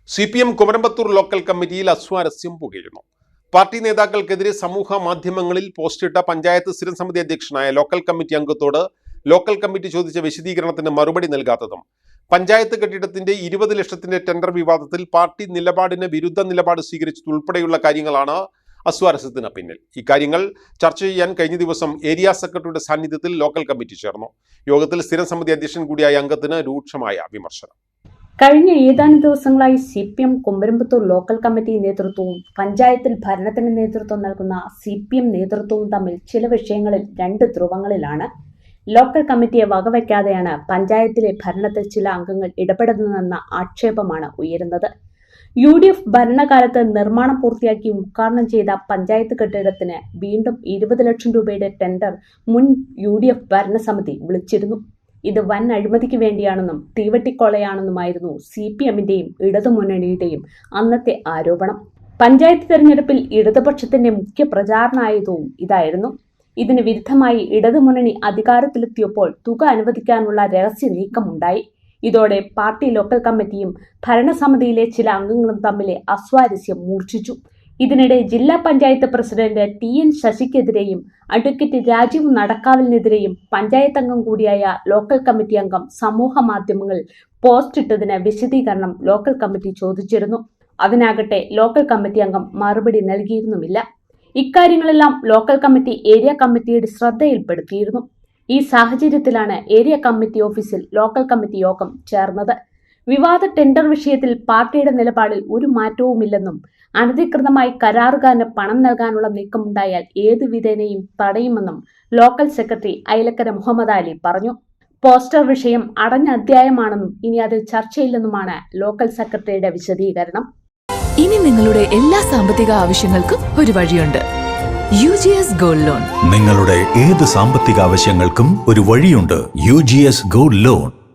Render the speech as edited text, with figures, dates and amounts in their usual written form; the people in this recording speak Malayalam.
CPM കുമരമ്പത്തൂർ ലോക്കൽ കമ്മിറ്റിയിൽ അസ്വാരസ്യം പുകയുന്നു. പാർട്ടി നേതാക്കൾക്കെതിരെ സമൂഹ മാധ്യമങ്ങളിൽ പോസ്റ്റിട്ട പഞ്ചായത്ത് സ്ഥിരം സമിതി അധ്യക്ഷനായ ലോക്കൽ കമ്മിറ്റി അംഗത്തോട് ലോക്കൽ കമ്മിറ്റി ചോദിച്ച വിശദീകരണത്തിന് മറുപടി നൽകാത്തതും, പഞ്ചായത്ത് കെട്ടിടത്തിന്റെ 20 ലക്ഷത്തിന്റെ ടെൻഡർ വിവാദത്തിൽ പാർട്ടി നിലപാടിന് വിരുദ്ധ നിലപാട് സ്വീകരിച്ചതുൾപ്പെടെയുള്ള കാര്യങ്ങളാണ് അസ്വാരസ്യത്തിന് പിന്നിൽ. ഇക്കാര്യങ്ങൾ ചർച്ച ചെയ്യാൻ കഴിഞ്ഞ ദിവസം ഏരിയ സെക്രട്ടറിയുടെ സാന്നിധ്യത്തിൽ ലോക്കൽ കമ്മിറ്റി ചേർന്നു. യോഗത്തിൽ സ്ഥിരം സമിതി അധ്യക്ഷൻ കൂടിയായ അംഗത്തിന് രൂക്ഷമായ വിമർശനം. കഴിഞ്ഞ ഏതാനും ദിവസങ്ങളായി CPM കുമരമ്പത്തൂർ ലോക്കൽ കമ്മിറ്റി നേതൃത്വവും പഞ്ചായത്തിൽ ഭരണത്തിന് നേതൃത്വം നൽകുന്ന CPM നേതൃത്വവും തമ്മിൽ ചില വിഷയങ്ങളിൽ രണ്ട് ധ്രുവങ്ങളിലാണ്. ലോക്കൽ കമ്മിറ്റിയെ വകവയ്ക്കാതെയാണ് പഞ്ചായത്തിലെ ഭരണത്തിൽ ചില അംഗങ്ങൾ ഇടപെടുന്നതെന്ന ആക്ഷേപമാണ് ഉയരുന്നത്. UDF ഭരണകാലത്ത് നിർമ്മാണം പൂർത്തിയാക്കി ഉദ്ഘാടനം ചെയ്ത പഞ്ചായത്ത് കെട്ടിടത്തിന് വീണ്ടും 20 ലക്ഷം രൂപയുടെ ടെൻഡർ മുൻ UDF ഭരണസമിതി വിളിച്ചിരുന്നു. ഇത് വൻ അഴിമതിക്ക് വേണ്ടിയാണെന്നും തീവട്ടിക്കൊള്ളയാണെന്നുമായിരുന്നു CPMന്റെയും ഇടതുമുന്നണിയുടെയും അന്നത്തെ ആരോപണം. പഞ്ചായത്ത് തെരഞ്ഞെടുപ്പിൽ ഇടതുപക്ഷത്തിന്റെ മുഖ്യ പ്രചാരണായുധവും ഇതായിരുന്നു. ഇതിന് വിരുദ്ധമായി ഇടതുമുന്നണി അധികാരത്തിലെത്തിയപ്പോൾ തുക അനുവദിക്കാനുള്ള രഹസ്യ നീക്കമുണ്ടായി. ഇതോടെ പാർട്ടി ലോക്കൽ കമ്മിറ്റിയും ഭരണസമിതിയിലെ ചില അംഗങ്ങളും തമ്മിലെ അസ്വാരസ്യം മൂർച്ഛിച്ചു. ഇതിനിടെ ജില്ലാ പഞ്ചായത്ത് പ്രസിഡന്റ് TN ശശിക്കെതിരെയും അഡ്വക്കേറ്റ് രാജീവ് നടക്കാവലിനെതിരെയും പഞ്ചായത്ത് അംഗം കൂടിയായ ലോക്കൽ കമ്മിറ്റി അംഗം സമൂഹ മാധ്യമങ്ങളിൽ പോസ്റ്റിട്ടതിന് വിശദീകരണം ലോക്കൽ കമ്മിറ്റി ചോദിച്ചിരുന്നു. അതിനാകട്ടെ ലോക്കൽ കമ്മിറ്റി അംഗം മറുപടി നൽകിയിരുന്നുമില്ല. ഇക്കാര്യങ്ങളെല്ലാം ലോക്കൽ കമ്മിറ്റി ഏരിയ കമ്മിറ്റിയുടെ ശ്രദ്ധയിൽപ്പെടുത്തിയിരുന്നു. ഈ സാഹചര്യത്തിലാണ് ഏരിയ കമ്മിറ്റി ഓഫീസിൽ ലോക്കൽ കമ്മിറ്റി യോഗം ചേർന്നത്. വിവാദ ടെൻഡർ വിഷയത്തിൽ പാർട്ടിയുടെ നിലപാടിൽ ഒരു മാറ്റവുമില്ലെന്നും അനധികൃതമായി കരാറുകാരന് പണം നൽകാനുള്ള നീക്കമുണ്ടായാൽ ഏതു വിധേനയും തടയുമെന്നും ലോക്കൽ സെക്രട്ടറി അയിലക്കര മുഹമ്മദ് അലി പറഞ്ഞു. പോസ്റ്റർ വിഷയം അടഞ്ഞ അധ്യായമാണെന്നും ഇനി അതിൽ ചർച്ചയില്ലെന്നുമാണ് ലോക്കൽ സെക്രട്ടറിയുടെ വിശദീകരണം. ഇനി നിങ്ങളുടെ എല്ലാ സാമ്പത്തിക ആവശ്യങ്ങൾക്കും ഒരു വഴിയുണ്ട്. UGS gold loan. നിങ്ങളുടെ ഏത് സാമ്പത്തിക ആവശ്യങ്ങൾക്കും ഒരു വഴിയുണ്ട്. UGS gold loan.